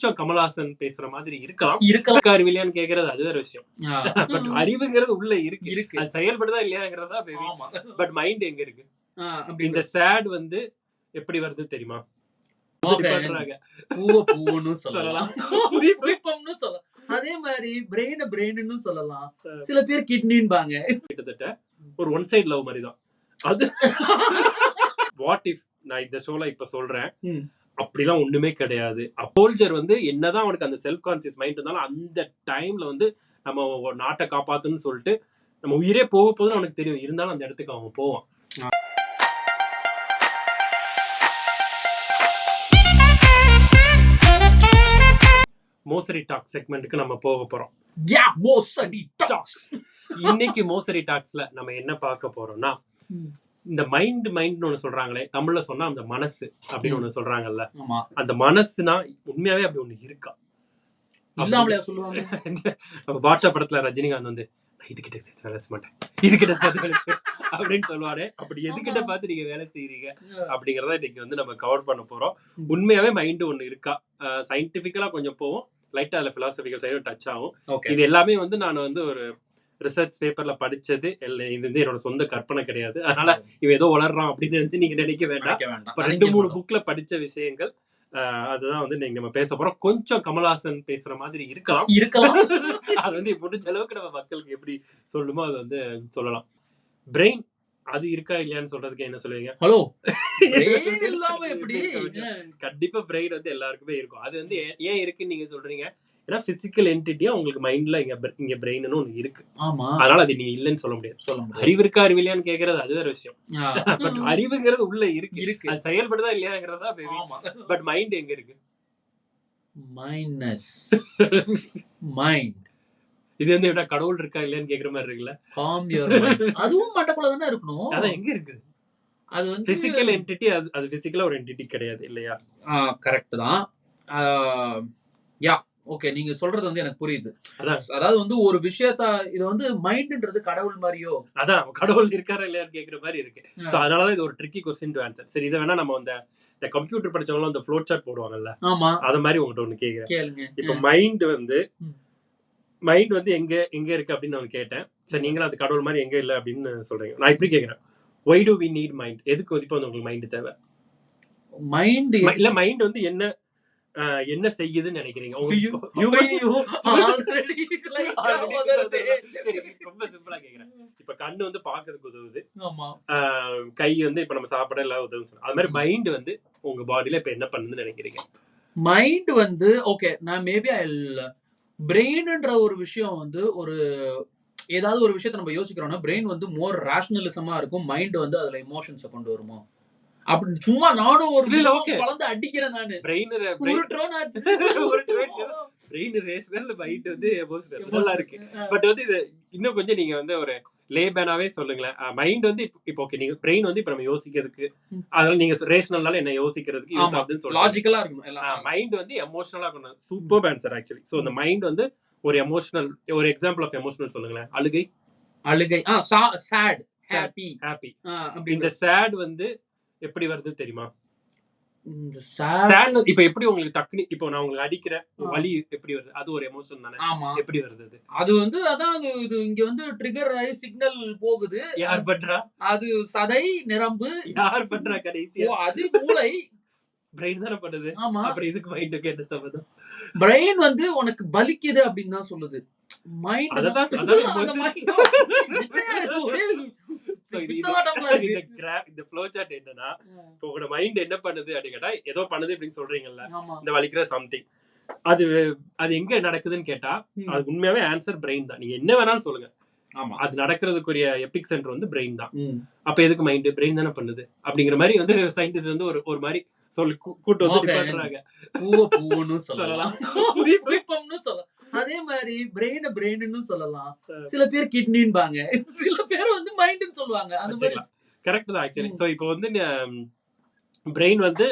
கொஞ்சம் கமல்ஹாசன் பேசுற மாதிரி இருக்கலாம் அறிவில்லையான்னு கேக்குறது அது வேற விஷயம். பட் அறிவுங்கிறது உள்ள இருக்கு, அது செயல்படுதா இல்லையாங்கிறதா. பட் மைண்ட் எங்க இருக்கு? இந்த சேட் வந்து எப்படி வருது தெரியுமா? அதே மாதிரி பிரெயின் சொல்லலாம், சில பேர் கிட்னின்பாங்க. கிட்டத்தட்ட ஒரு ஒன் சைடு லவ் மாதிரி தான் அது. வாட் இஃப் நான் இந்த ஷோல இப்ப சொல்றேன், அப்படிலாம் ஒண்ணுமே கிடையாது. சோல்ஜர் வந்து என்னதான் அவனுக்கு அந்த செல்ஃப் கான்சியஸ் மைண்ட் இருந்தாலும் அந்த டைம்ல வந்து நம்ம நாட்டை காப்பாத்துன்னு சொல்லிட்டு நம்ம உயிரே போக போதுன்னு அவனுக்கு தெரியும். இருந்தாலும் அந்த இடத்துக்கு அவன் போவான். மோசரி டாக் செக்மெண்ட்டுக்கு நம்ம போக போறோம். இன்னைக்கு மோசரி டாக்ஸ்ல நம்ம என்ன பார்க்க போறோம்னா, இந்த மைண்ட் ஒண்ணு சொல்றாங்களே, தமிழ்ல சொன்னா அந்த மனசு அப்படின்னு ஒண்ணு சொல்றாங்கல்ல, அந்த மனசுனா உண்மையாவே அப்படி ஒண்ணு இருக்கா? சொல்லுவாங்க. நம்ம பாட்ஷா படத்துல ரஜினிகாந்த் வந்து இதுகிட்ட வேலை செய்ய மாட்டேன், இதுகிட்ட பார்த்து வேலை செய்ய அப்படின்னு சொல்லுவாரு. அப்படி எதுக்கிட்ட பார்த்து நீங்க வேலை செய்யறீங்க அப்படிங்கறத இன்னைக்கு வந்து நம்ம கவர் பண்ண போறோம். உண்மையாவே மைண்ட் ஒண்ணு இருக்கா? சயின்டிபிக்கலா கொஞ்சம் போவோம், லைட்டா அதுல பிலாசபிக்கல் சைடும் டச் ஆகும். இது எல்லாமே வந்து நான் வந்து ஒரு ரிசர்ச் பேப்பர்ல படிச்சது, இது வந்து என்னோட சொந்த கற்பனை கிடையாது. அதனால இவன் ஏதோ வளர்றான் அப்படின்னு நினைச்சு நீங்க நினைக்க வேண்டாம். 2-3 புக்ல படிச்ச விஷயங்கள், அதுதான் வந்து நீங்க நம்ம பேச போறோம். கொஞ்சம் கமல்ஹாசன் பேசுற மாதிரி இருக்கலாம். அது வந்து முடிஞ்ச அளவுக்கு நம்ம மக்களுக்கு எப்படி சொல்லுமோ அது வந்து சொல்லலாம். பிரெயின் அது இருக்கா இல்லையான்னு சொல்றதுக்கு என்ன சொல்லுவீங்க? ஹலோ, கண்டிப்பா பிரெயின் வந்து எல்லாருக்குமே இருக்கும். அது வந்து ஏன் இருக்குன்னு நீங்க சொல்றீங்க? ஏன்னா பிசிக்கல் என்டிட்டியா உங்களுக்கு மைண்ட்ல இங்க பிரெயின்னு ஒண்ணு இருக்கு. அதனால அது நீங்க இல்லைன்னு சொல்ல முடியாது. அறிவு இருக்கா அறிவில்லையான்னு கேக்குறது அது வேற விஷயம். பட் அறிவுங்கிறது உள்ள இருக்கு, அது செயல்படுதா இல்லையாங்கிறதா. பட் மைண்ட் எங்க இருக்கு? மைண்ட் இது வந்து என்ன கடவுள் இருக்கா இல்லையான்னு கேக்குற மாதிரி இருக்குல்ல. அதுவும் மட்டக்குள்ள தானே இருக்கணும். அதான் எங்க இருக்கு? அது வந்து பிசிக்கல் என்டிட்டி. அது பிசிக்கலா ஒரு என்டிட்டி கிடையாது இல்லையா? கரெக்ட் தான். யா ஓகே, நீங்க சொல்றது வந்து எனக்கு புரியுது. அதாவது வந்து ஒரு விஷயத்த இது வந்து மைண்ட்ன்றது கடவுள் மாதிரியோ, அதான் கடவுள் இருக்காரா இல்லையான்னு கேக்குற மாதிரி இருக்கு. சோ அதனாலதான் இது ஒரு ட்ரிக்கி क्वेश्चन டு ஆன்சர். சரி, இத வேணா நம்ம இந்த கம்ப்யூட்டர் படிச்சவங்க அந்த ஃப்ளோ சார்ட் போடுவாங்கல்ல, அத மாதிரி உங்ககிட்ட ஒண்ணு கேக்குறேன். இப்போ மைண்ட் வந்து எங்க இருக்கு அப்படின்னு நான் கேட்டேன். சரி, நீங்களும் அது கடவுள் மாதிரி எங்க இல்ல அப்படின்னு சொல்றீங்க. நான் இப்படி கேக்குறேன், why do we need mind? எதுக்கு இப்போ உங்களுக்கு மைண்ட் தேவை? மைண்ட் வந்து என்ன செய்யுதுன்னு நினைக்கிறீங்க? ரொம்ப சிம்பிளா கேக்குறேன். இப்ப கண்ணு வந்து பாக்குறதுக்கு உதவுது, கை வந்து இப்ப நம்ம சாப்பிட எல்லாம் உதவுது. அது மாதிரி மைண்ட் வந்து உங்க பாடியில இப்ப என்ன பண்ணுதுன்னு நினைக்கிறீங்க? மைண்ட் வந்து ஓகே, நான் மேபி பிரெயின்ன்ற ஒரு விஷயம் வந்து ஒரு ஏதாவது ஒரு விஷயத்தை நம்ம யோசிக்கிறோம்னா பிரெயின் வந்து மோர் ரேஷனலிசமா இருக்கும், மைண்ட் வந்து அதுல எமோஷன்ஸை கொண்டு வருமோ அப்படி சும்மா நானும் ஒரு குழந்தை அடிக்கிறேன். நானு பிரெயின் ரேஷனல், மைண்ட் வந்து எமோஷனல் நல்லா இருக்கு. பட் வந்து இது இன்னும் கொஞ்சம் நீங்க வந்து ஒரு லேபனாவே சொல்லுங்களேன். மைண்ட் வந்து இப்போ ஓகே, நீங்க பிரெயின் வந்து இப்ப நம்ம யோசிக்கிறதுக்கு, அதனால நீங்க ரேஷனல்னால என்ன யோசிக்கிறதுக்கு யூஸ் ஆகுதுன்னு சொல்றீங்க. லாஜிக்கலா இருக்கும். மைண்ட் வந்து எமோஷனலா இருக்கணும். Super answer actually. சோ அந்த மைண்ட் வந்து ஒரு எமோஷனல், ஒரு எக்ஸாம்பிள் ஆஃப் எமோஷனல் சொல்லுங்களேன். அழுகை சாட், ஹாப்பி. இந்த சேட் வந்து எப்படி வருது தெரியுமா? இப்ப எப்படி உங்களுக்கு டக்குனு இப்போ நான் உங்களுக்கு அடிக்கிறேன், வலி எப்படி வருது? அது ஒரு எமோஷன் தானே. எப்படி வருது? அது வந்து அதான் இது இங்க வந்து ட்ரிகர் ஆகி சிக்னல் போகுது. யார் பண்றா? அது சதை நிரம்பு. யார் பண்றா கடைசியா? அது மூளை, பிரெயின் தானே பண்ணுது. அப்புறம் இதுக்கு மைண்டுக்கு என்ன சம்பந்தம்? பிரெயின் வந்து உனக்கு பலிக்குது அப்படின்னு தான் சொல்லுது. மைண்ட் இந்த ஃப்ளோ சார்ட் என்னன்னா, இப்போ உங்களோட மைண்ட் என்ன பண்ணுது அப்படின்னு கேட்டா, ஏதோ பண்ணுது அப்படின்னு சொல்றீங்கல்ல, இந்த வலிக்கிற சம்திங், அது எங்க நடக்குதுன்னு கேட்டா அது உண்மையாவே ஆன்சர் பிரெயின் தான். நீங்க என்ன வேணாலும் சொல்லுங்க, அது நடக்கிறதுக்குரிய எபிக் சென்டர் வந்து பிரெயின் தான். அப்ப எதுக்கு மைண்ட்? பிரெயின் தானே பண்ணுது அப்படிங்கிற மாதிரி வந்து சயின்டிஸ்ட் வந்து ஒரு மாதிரி சொல்லி கூட்டு வந்து பண்றாங்க. சொல்லலாம், அதே மாதிரி பிரெயின் சொல்லலாம், சில பேர் கிட்னின்பாங்க, சில பேர் வந்து மைண்ட்னு சொல்லுவாங்க. அந்த மாதிரி கரெக்ட் தான் ஆக்சுவலி. சோ இப்போ வந்து பிரெயின் வந்து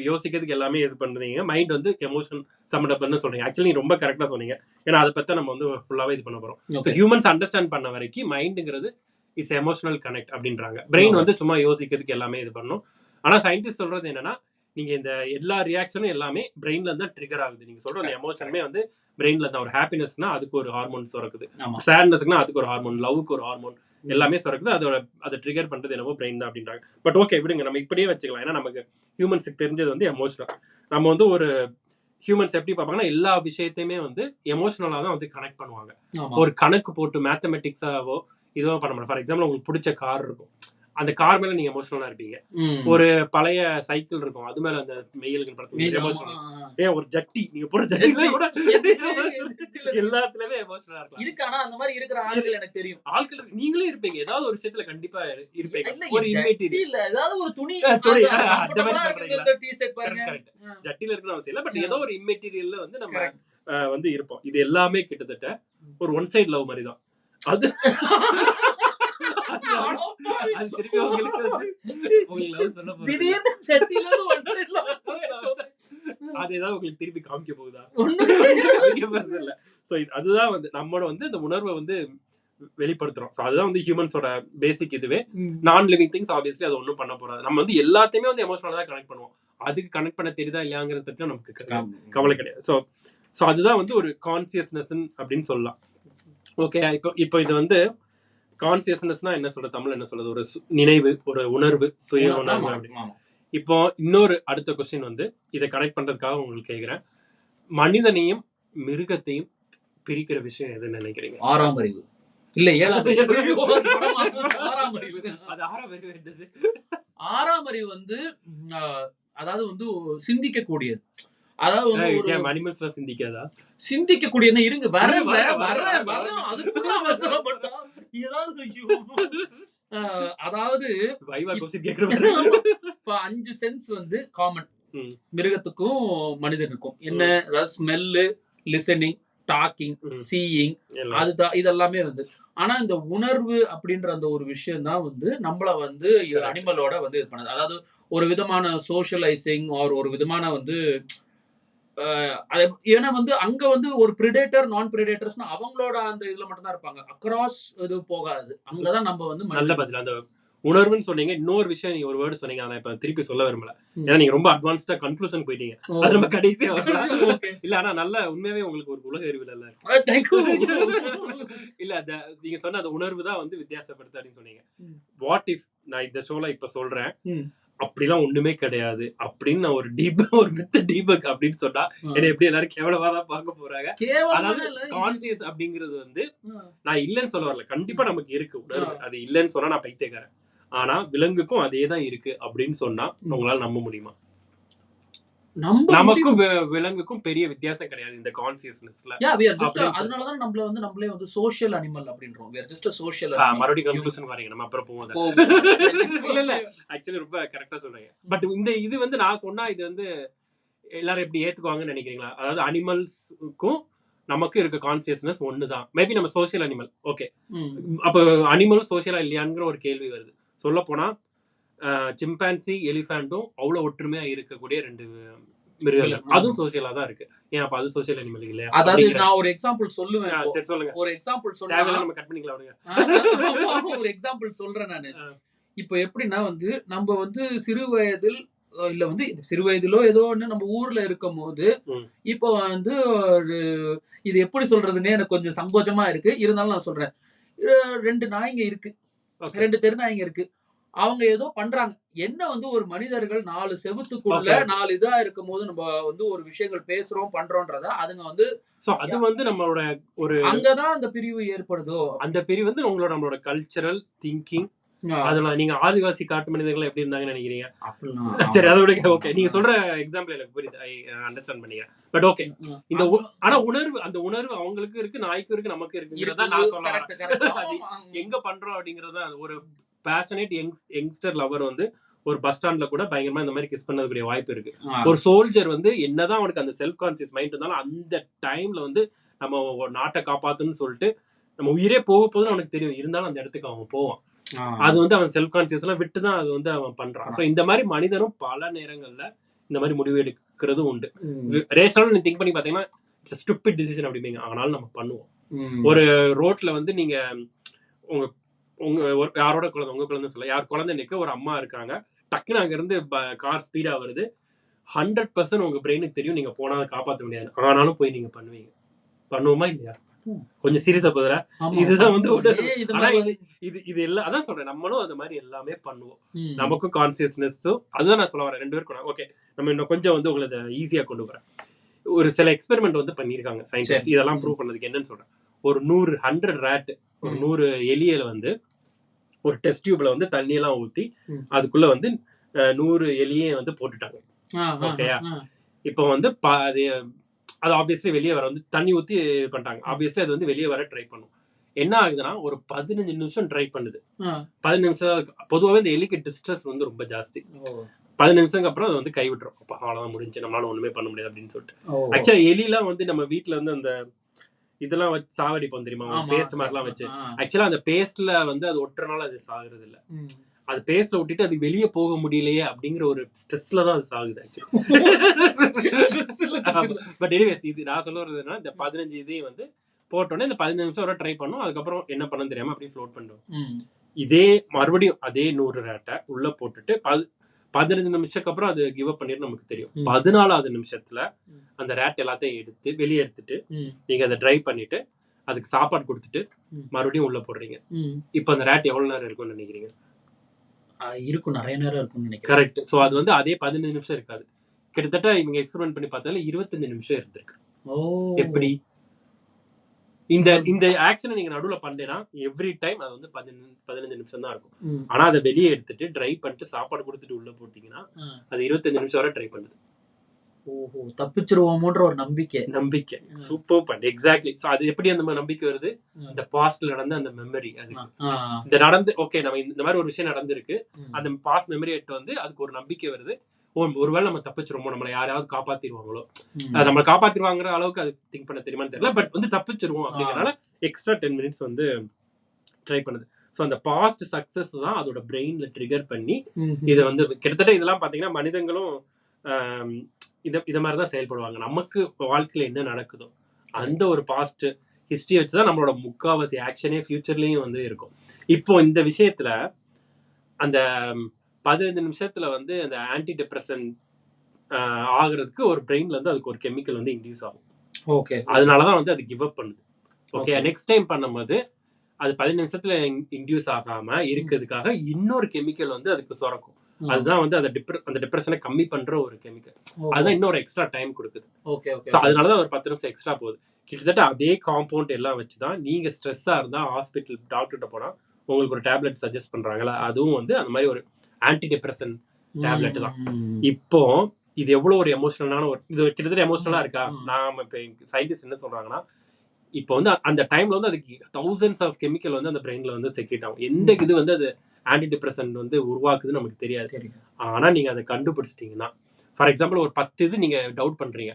யோசிக்கிறதுக்கு எல்லாமே இது பண்றீங்க, மைண்ட் வந்து எமோஷன் சம்பந்தப்பட்டன்னு சொல்றீங்க. ஆக்சுவலி ரொம்ப கரெக்டா சொன்னீங்க. ஏன்னா அதை பத்தி நம்ம வந்து ஃபுல்லாவே இது பண்ண போறோம். ஸோ ஹியூமன்ஸ் அண்டர்ஸ்டாண்ட் பண்ண வரைக்கும் மைண்டுங்கிறது இஸ் எமோஷனல் கனெக்ட் அப்படின்றாங்க. பிரெயின் வந்து சும்மா யோசிக்கிறதுக்கு எல்லாமே இது பண்ணும். ஆனா சயின்டிஸ்ட் சொல்றது என்னன்னா, நீங்க இந்த எல்லா ரியாக்ஷனும் எல்லாமே பிரெயின்ல தான் ட்ரிகர் ஆகுது. நீங்க சொல்ற அந்த எமோஷனுமே வந்து பிரெயின்ல தான். ஒரு ஹாப்பினஸ்னா அதுக்கு ஒரு ஹார்மோன் சுரக்குது, சேட்னஸ்னா அதுக்கு ஒரு ஹார்மோன், லவ்க்கு ஒரு ஹார்மோன், எல்லாமே சுரக்குது. அதை ட்ரிகர் பண்றது என்னவோ பிரெயின் தான் அப்படின்றாங்க. பட் ஓகே விடுங்க, நம்ம இப்படியே வச்சுக்கலாம். ஏன்னா நமக்கு ஹியூமன்ஸுக்கு தெரிஞ்சது வந்து எமோஷனல். நம்ம வந்து ஒரு ஹியூமன்ஸ் எப்படி பார்ப்பாங்கன்னா எல்லா விஷயத்தையுமே வந்து எமோஷனலா தான் வந்து கனெக்ட் பண்ணுவாங்க. ஒரு கணக்கு போட்டு மேத்தமெட்டிக்ஸாவோ இதுவோ பண்ண மாட்டோம். ஃபார் எக்ஸாம்பிள் உங்களுக்கு பிடிச்ச கார் இருக்கும், அந்த கார் மேல நீங்க எமோஷனலா இருப்பீங்க. ஒரு பழைய சைக்கிள் இருக்கும், அது மேல அந்த மெயில்கள் படத்துல ஏன் ஒரு ஜட்டி நீங்க போற ஜட்டில கூட எல்லாத்துலயுமே எமோஷனலா இருக்கலாம். இருக்கு. ஆனா அந்த மாதிரி இருக்கிற ஆட்கள் எனக்கு தெரியும். ஆட்கள் நீங்களே இருப்பீங்க, ஏதாவது ஒரு விஷயத்துல கண்டிப்பா இருப்பீங்க. ஒரு இன்மெட்டீரியல் இல்ல, ஏதாவது ஒரு துணி அந்த மாதிரி சொல்றீங்களா? டி-ஷர்ட் பாருங்க, கரெக்ட். ஜட்டில இருக்கணும் அவசியம் இல்ல, பட் ஏதோ ஒரு இன்மெட்டீரியல்ல வந்து நம்ம வந்து இருப்போம். இது எல்லாமே கிட்டத்தட்ட ஒரு ஒன் சைடு லவ் மாதிரி தான். அது திருப்பி உங்களுக்கு திடீர்னு ஜட்டில இருந்து ஒன் சைடுல அது ஏதாவது உங்களுக்கு திருப்பி காமிக்க போகுதா? இல்ல. சோ அதுதான் வந்து நம்மளோட வந்து இந்த உணர்வை வந்து வெளிப்படுத்துறோம். சோ அதுதான் வந்து ஹியூமன்ஸோட பேசிக். இதுவே நான் லிவிங் திங்ஸ் ஆப்வியஸ்லி அது ஒன்றும் பண்ண போறாது. நம்ம வந்து எல்லாத்தையுமே வந்து எமோஷனலா தான் கனெக்ட் பண்ணுவோம். அதுக்கு கனெக்ட் பண்ண தெரியுதா இல்லையாங்கிறத பத்தி நமக்கு கவலை கிடையாது. சோ அதுதான் வந்து ஒரு கான்சியஸ்னஸ் அப்படின்னு சொல்லலாம். ஓகே, இப்போ இது வந்து கான்சியஸ்னஸ்னா என்ன சொல்றது, தமிழ் என்ன சொல்றது, ஒரு நினைவு, ஒரு உணர்வு, சுய உணர்வு அப்படின்னு. இப்போ இன்னொரு அடுத்த கொஸ்டின் வந்து இதை கனெக்ட் பண்றதுக்காக உங்களுக்கு கேட்கிறேன். மனிதனையும் மிருகத்தையும் பிரிக்கிற விஷயம் எதுன்னு நினைக்கிறீங்க? ஆறாம் அறிவு இல்ல, ஏழாம் அறிவு. ஆறாம் அறிவு. அது ஆறாம் அறிவு என்னது? ஆறாம் அறிவு வந்து அதாவது வந்து சிந்திக்க கூடியது. அதாவது வந்து அனிமல்ஸ்லாம் சிந்திக்காதா? சிந்திக்க கூடிய இருங்க வர அதுக்குள்ள அவசரப்பட்டா ஏதாவது அதாவது இப்ப 5 சென்ஸ் வந்து காமன் மிருகத்துக்கும் மனிதனுக்கும். என்ன? அதாவது ஸ்மெல்லு, லிசனிங், டாக்கிங், சீயிங், அதுதான் இதெல்லாமே வந்து. ஆனா இந்த உணர்வு அப்படின்ற அந்த ஒரு விஷயம் தான் வந்து நம்மள வந்து அனிமலோட வந்து இது பண்ணது. அதாவது ஒரு விதமான சோஷியலைசிங் ஆர் ஒரு விதமான வந்து ஏன்னா வந்து அங்க வந்து ஒரு பிரிடேட்டர் நான் பிரிடேட்டர்ஸ்னா அவங்களோட அந்த இதுல மட்டும் தான் இருப்பாங்க, அக்ராஸ் இது போகாது. அங்கதான் நம்ம வந்து நல்ல பதில். அந்த உணர்வுன்னு சொன்னீங்க. இன்னொரு விஷயம் நீங்க ஒரு வேர்டு சொன்னீங்க, நான் இப்ப திருப்பி சொல்ல விரும்பல, ஏன்னா நீங்க ரொம்ப அட்வான்ஸ்டா கன்க்ளூஷன் போயிட்டீங்க. அது நம்ம கடைசியா இல்ல, ஆனா நல்ல உண்மையாவே உங்களுக்கு ஒரு உலக அறிவு இல்ல. இல்ல நீங்க சொன்ன அந்த உணர்வு தான் வந்து வித்தியாசப்படுத்து அப்படின்னு சொன்னீங்க. வாட் இஃப் நான் இந்த ஷோல இப்ப சொல்றேன் அப்படிலாம் ஒண்ணுமே கிடையாது அப்படின்னு நான் ஒரு டீபக் அப்படின்னு சொன்னா என்ன எப்படி எல்லாரும் கேவலமா தான் பார்க்க போறாங்க. அதாவது கான்சியஸ் அப்படிங்கிறது வந்து நான் இல்லைன்னு சொல்ல வரல, கண்டிப்பா நமக்கு இருக்கு உணர்வு. அது இல்லைன்னு சொன்னா நான் பைத்தியக்காரன். ஆனா விலங்குக்கும் அதே தான் இருக்கு அப்படின்னு சொன்னா உங்களால நம்ப முடியுமா? நமக்கும் விலங்குக்கும் பெரிய வித்தியாசம் கிடையாது இந்த கான்சியஸ்னஸ்ல. அதனாலதான் நம்மள வந்து நம்மளே வந்து சோஷியல் அனிமல் அப்படின்றோம். we are just a social animal. மறுபடியும் கன்க்ளூஷன் வரீங்க, நம்ம அப்புறம் போவோம். இல்ல ஆக்சுவலி ரொம்ப கரெக்டா சொல்றீங்க. பட் இந்த இது வந்து நான் சொன்னா இது வந்து எல்லாரும் எப்படி ஏத்துக்குவாங்கன்னு நினைக்கிறீங்களா? அதாவது அனிமல்ஸ்க்கும் நமக்கு இருக்க கான்சியஸ்னஸ் ஒண்ணுதான். மேபி நம்ம சோஷியல் அனிமல். ஓகே, அப்ப அனிமலும் சோஷியலா இல்லையாங்கிற ஒரு கேள்வி வருது. சொல்ல போனா சிம்பான்சி எலிஃபண்டும் அவ்வளவு ஒற்றுமையா இருக்கக்கூடிய 2 மிருகங்கள், அதுவும் சோஷியலா தான் இருக்கு. ஏன் அப்ப அது சோஷியல் அனிமல் இல்லையா? அதாவது நான் ஒரு எக்ஸாம்பிள் சொல்லுவேன். சரி சொல்லுங்க. ஒரு எக்ஸாம்பிள் சொல்றேன், தேவையில்லை நம்ம கட் பண்ணிக்கலாம். ஒரு எக்ஸாம்பிள் சொல்றேன் நானு. இப்போ எப்படின்னா வந்து நம்ம வந்து சிறு வயதில் இல்ல வந்து சிறு வயதிலோ ஏதோ ஒண்ணு நம்ம ஊர்ல இருக்கும் போது இப்போ வந்து இது எப்படி சொல்றதுன்னே எனக்கு கொஞ்சம் சங்கோஜமா இருக்கு. இருந்தாலும் நான் சொல்றேன். 2 நாய்ங்க இருக்கு, 2 தெரு நாய்ங்க இருக்கு. அவங்க ஏதோ பண்றாங்க. என்ன வந்து ஒரு மனிதர்கள் 4 செவுத்துக்குள்ள 4 இதா இருக்கும் போது நம்ம வந்து ஒரு விஷயங்கள் பேசுறோம் பண்றோம்ன்றத அதுங்க வந்து அது வந்து நம்மளோட ஒரு அங்கதான் அந்த பிரிவு ஏற்படுதோ. அந்த பிரிவு வந்து நம்மளோட கல்ச்சரல் திங்கிங். அதனால நீங்க ஆதிவாசி காட்டு மனிதர்கள் எப்படி இருந்தாங்கன்னு நினைக்கிறீங்க? சரி, அதோட ஓகே, நீங்க சொல்ற எக்ஸாம்பிள் எனக்கு புரியுது, ஐ அண்டர்ஸ்டாண்ட் பண்ணிக்கிறேன். பட் ஓகே, இந்த ஆனா உணர்வு, அந்த உணர்வு அவங்களுக்கு இருக்கு, நாய்க்கும் இருக்கு, நமக்கு இருக்குங்கிறத நான் சொல்றேன். எங்க பண்றோம் அப்படிங்கறத ஒரு பேஷனேட் யங்ஸ்டர் லவர் வந்து ஒரு பஸ் ஸ்டாண்ட்ல கூட பயங்கரமா இந்த மாதிரி கிஸ் பண்ணக்கூடிய வாய்ப்பு இருக்கு. ஒரு சோல்ஜர் வந்து என்னதான் அவனுக்கு அந்த செல்ஃப் கான்சியஸ் மைண்ட் இருந்தாலும் அந்த டைம்ல வந்து நம்ம நாட்டை காப்பாத்துன்னு சொல்லிட்டு நம்ம உயிரே போக போதுன்னு அவனுக்கு தெரியும், இருந்தாலும் அந்த இடத்துக்கு அவன் போவான். அது வந்து அவன் செல்ஃப் கான்சியஸ் எல்லாம் விட்டுதான் அது வந்து அவன் பண்றான். சோ இந்த மாதிரி மனிதனும் பல நேரங்கள்ல இந்த மாதிரி முடிவு எடுக்கிறதும் உண்டு. ரேஷனல் திங்க் பண்ணி பாத்தீங்கன்னா ஸ்டூபிட் டிசிஷன் அப்படிங்க, ஆனாலும் நம்ம பண்ணுவோம். ஒரு ரோட்ல வந்து நீங்க உங்க யாரோட குழந்தை, உங்க குழந்தை சொல்ல யார் குழந்தை நிக்க, ஒரு அம்மா இருக்காங்க, டக்குன்னு அங்க இருந்து கார் ஸ்பீடா வருது, 100% உங்க பிரெயினுக்கு தெரியும் நீங்க போனா அதை காப்பாற்ற முடியாது. ஆனாலும் போய் நீங்க பண்ணுவீங்க. பண்ணுவோமா இல்லையா? கொஞ்சம் சீரியஸா போதுல. இதுதான் வந்து ஆனா இது எல்லாம் அதான் சொல்றேன், நம்மளும் அந்த மாதிரி எல்லாமே பண்ணுவோம். நமக்கும் கான்சியஸ்னஸும் அதுதான் நான் சொல்ல வரேன். 2 பேருக்கும் ஓகே நம்ம இன்னும் கொஞ்சம் வந்து உங்களை ஈஸியா கொண்டு வரேன். ஒரு சில எக்ஸ்பெரிமெண்ட் வந்து பண்ணியிருக்காங்க சயின்டிஸ்ட், இதெல்லாம் ப்ரூவ் பண்ணதுக்கு. என்னன்னு சொல்றேன், ஒரு 100 ரேட், ஒரு 100 எலியல வந்து ஒரு டெஸ்ட் டியூப்ல வந்து தண்ணி எல்லாம் ஊத்தி அதுக்குள்ள வந்து 100 எலியே வந்து போட்டுட்டாங்க. ஓகேயா? இப்போ வந்து அது ஆப்வியஸ்லி வெளியே வர வந்து தண்ணி ஊத்தி பண்ணிட்டாங்க. ஆப்வியஸ்லி அது வந்து வெளியே வர ட்ரை பண்ணும். என்ன ஆகுதுன்னா ஒரு 15 நிமிஷம் ட்ரை பண்ணுது. 15 நிமிஷம் பொதுவாகவே இந்த எலிக்கு டிஸ்ட்ரெஸ் வந்து ரொம்ப ஜாஸ்தி. 15 நிமிஷத்துக்கு அப்புறம் அது வந்து கைவிட்டுரும். அப்ப அவ்வளவுதான் முடிஞ்சு, நம்மளால ஒண்ணுமே பண்ண முடியாது அப்படின்னு சொல்லிட்டு. ஆக்சுவலா எலிலாம் வந்து நம்ம வீட்டுல வந்து அந்த இதெல்லாம் வச்சு சாவடிப்போம் தெரியுமா, பேஸ்ட் மாதிரிலாம் வச்சு. ஆக்சுவலா அந்த பேஸ்ட்ல வந்து அது ஒட்டுறனால அது சாகுறது இல்ல. அது பேஸ்ட்ல ஒட்டிட்டு அது வெளியே போக முடியலையே அப்படிங்கிற ஒரு ஸ்ட்ரெஸ்ல தான் அது சாகுது ஆக்சுவலி. பட் எனிவேஸ் இது நான் சொல்ல வரது என்னன்னா, இந்த 15 இதையும் வந்து போட்டோன்னே இந்த 15 நிமிஷம் வரை ட்ரை பண்ணும். அதுக்கப்புறம் என்ன பண்ணு தெரியாம அப்படியே ஃப்ளோட் பண்ணுவோம். இதே மறுபடியும் அதே 100 ரேட்டை உள்ள போட்டுட்டு 15 நிமிஷத்துக்கு அப்புறம் அது கிவ் அப் பண்ணிட்டு நமக்கு தெரியும். 14வது நிமிஷத்துல அந்த ரேட் எல்லாத்தையும் எடுத்து வெளியே எடுத்துட்டு நீங்க அதை ட்ரை பண்ணிட்டு அதுக்கு சாப்பாடு கொடுத்துட்டு மறுபடியும் உள்ள போடுறீங்க. இப்ப அந்த ரேட் எவ்வளவு நேரம் இருக்கும்னு நினைக்கிறீங்க? இருக்கும், நிறைய நேரம் இருக்கும்னு நினைக்கிறேன். கரெக்ட். சோ அது வந்து அதே 15 நிமிஷம் இருக்காது. கிட்டத்தட்ட இவங்க எக்ஸ்பெரிமெண்ட் பண்ணி பார்த்தால 25 நிமிஷம் இருந்திருக்கு. எப்படி இந்த ஆக்ஷனை நீங்க நடுவுல பண்ணேன்னா எவ்ரி டைம் அது வந்து 15 நிமிஷம் தான் இருக்கும். ஆனா அதை வெளியே எடுத்துட்டு ட்ரை பண்ணிட்டு சாப்பாடு கொடுத்துட்டு உள்ள போட்டீங்கன்னா அது 25 நிமிஷம் வரை ட்ரை பண்ணுது. ஓஹோ, தப்பிச்சிருவோமோன்ற ஒரு நம்பிக்கை. Super point. எக்ஸாக்ட்லி. சோ அது எப்படி அந்த நம்பிக்கை வருது? இந்த பாஸ்ட்ல நடந்த அந்த மெமரி. அது இந்த நடந்து ஓகே நம்ம இந்த மாதிரி ஒரு விஷயம் நடந்திருக்கு, அந்த பாஸ்ட் மெமரி வந்து அதுக்கு ஒரு நம்பிக்கை வருது. ஒருவேளை நம்ம தப்பிச்சிருவோமோ, நம்மளை யாராவது காப்பாத்திடுவாங்களோ, நம்மளை காப்பாத்திடுவாங்கிற அளவுக்கு அது திங்க் பண்ண தெரியுமான்னு தெரியல. பட் வந்து தப்பிச்சிருவோம் அப்படிங்கறதுனால எக்ஸ்ட்ரா 10 மினிட்ஸ் வந்து ட்ரை பண்ணுது. ஸோ அந்த பாஸ்ட் சக்சஸ் தான் அதோட பிரெயின்ல ட்ரிகர் பண்ணி இதை வந்து கிட்டத்தட்ட இதெல்லாம் பாத்தீங்கன்னா மனிதங்களும் இத மாதிரிதான் செயல்படுவாங்க. நமக்கு வாழ்க்கையில என்ன நடக்குதோ அந்த ஒரு பாஸ்ட் ஹிஸ்டரி வச்சுதான் நம்மளோட முக்காவாசி ஆக்ஷனே ஃபியூச்சர்லயும் வந்து இருக்கும். இப்போ இந்த விஷயத்துல அந்த 15 நிமிஷத்துல வந்து அந்த ஆன்டி டிப்ரெஷன் ஆகுறதுக்கு ஒரு பிரெயின்ல இருந்து அதுக்கு ஒரு கெமிக்கல் வந்து இன்டியூஸ் ஆகும். ஓகே, அதனாலதான் வந்து அது கிவ் அப் பண்ணுது. ஓகே, நெக்ஸ்ட் டைம் பண்ணும்போது அது 15 நிமிஷத்துல இன்டியூஸ் ஆகாம இருக்கிறதுக்காக இன்னொரு கெமிக்கல் வந்து அதுக்கு சுரக்கும். அதுதான் வந்து அந்த டிப்ரெஷனை கம்மி பண்ற ஒரு கெமிக்கல். அதுதான் இன்னொரு எக்ஸ்ட்ரா டைம் கொடுக்குது. அதனாலதான் ஒரு 10 நிமிஷம் எக்ஸ்ட்ரா போகுது. கிட்டத்தட்ட அதே காம்பவுண்ட் எல்லாம் வச்சுதான் நீங்க ஸ்ட்ரெஸ்ஸா இருந்தா ஹாஸ்பிட்டல் டாக்டர்கிட்ட போனா உங்களுக்கு ஒரு டேப்லெட் சஜஸ்ட் பண்றாங்களா, அதுவும் வந்து அந்த மாதிரி ஒரு ஆன்டி டிப்ரெஷன் டேப்லெட் தான். இப்போ இது எவ்வளவு ஒரு எமோஷனலான ஒரு இது கிட்டத்தட்ட எமோஷனலா இருக்கா? நாம இப்ப சயின்டிஸ்ட் என்ன சொல்றாங்கன்னா, இப்போ வந்து அந்த டைம்ல வந்து அதுக்கு thousands ஆஃப் கெமிக்கல் வந்து அந்த பிரெயின்ல வந்து செக்ரேட் ஆகும். எந்த இது வந்து அது ஆன்டி டிப்ரெஷன் வந்து உருவாக்குதுன்னு நமக்கு தெரியாது. ஆனா நீங்க அதை கண்டுபிடிச்சிட்டீங்கன்னா, ஃபார் எக்ஸாம்பிள் ஒரு 10 இது நீங்க டவுட் பண்றீங்க,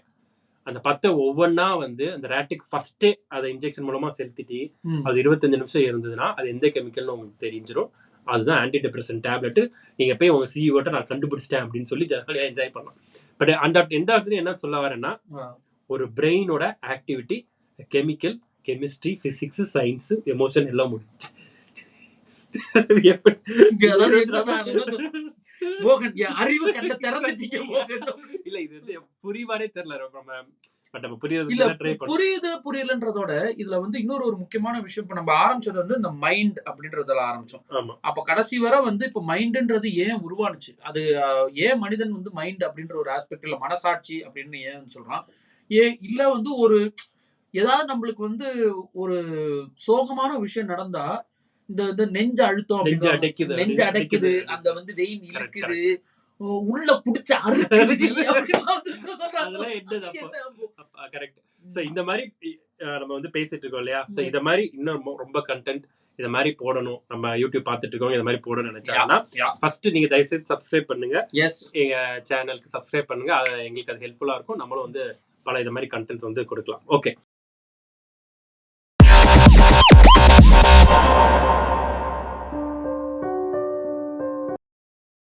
அந்த 10 ஒவ்வொன்னா வந்து அந்த ரேட்டுக்கு ஃபர்ஸ்டே அதை இன்ஜெக்ஷன் மூலமா செலுத்திட்டு அது 25 நிமிஷம் இருந்ததுன்னா அது எந்த கெமிக்கல்னு உங்களுக்கு தெரிஞ்சிடும். அதுதான் ஆன்டி டிப்ரெஷன் டேப்லெட். நீங்க போய் உங்க சிஇஓட்ட நான் கண்டுபிடிச்சிட்டேன் அப்படின்னு சொல்லி ஜாலியா என்ஜாய் பண்ணலாம். பட் அந்த எந்த இடத்துல என்ன சொல்ல வரேன்னா, ஒரு பிரெயினோட activity chemical, chemistry, physics, science, emotion எல்லாம் முடிச்சு அறிவு கண்ட திறந்துட்டீங்க. இல்ல இது வந்து புரிவாரே தெரியல. புரியலன்றதோட இதுல வந்து இன்னொரு ஒரு முக்கியமான விஷயம். இப்ப நம்ம ஆரம்பிச்சது வந்து இந்த மைண்ட் அப்படின்றதுல ஆரம்பிச்சோம். அப்ப கடைசி வரை வந்து இப்ப மைண்ட்ன்றது ஏன் உருவானுச்சு, அது ஏன் மனிதன் வந்து மைண்ட் அப்படின்ற ஒரு ஆஸ்பெக்ட்ல மனசாட்சி அப்படின்னு ஏன் சொல்றான், இல்ல வந்து ஒரு ஏதாவது நம்மளுக்கு வந்து ஒரு சோகமான விஷயம் நடந்தா இந்த நெஞ்ச அழுத்தம், நெஞ்ச அடைக்குது, அந்த வந்து வெயின் இழுக்குது, உள்ள புடிச்ச அறுக்குது. கரெக்ட். சோ இந்த மாதிரி நம்ம வந்து பேசிட்டு இருக்கோம் இல்லையா? சோ இத மாதிரி இன்னும் ரொம்ப கண்டென்ட் இத மாதிரி போடணும், நம்ம யூடியூப் பார்த்துட்டு இருக்கோம், இத மாதிரி போடணும்னு நினைச்சாங்கன்னா ஃபர்ஸ்ட் நீங்க தயவுசெய்து சப்ஸ்கிரைப் பண்ணுங்க. எங்க சேனலுக்கு சப்ஸ்கிரைப் பண்ணுங்க. எங்களுக்கு அது ஹெல்ப்ஃபுல்லா இருக்கும். நம்மளும் வந்து பல இத மாதிரி கண்டென்ட்ஸ் வந்து கொடுக்கலாம். ஓகே.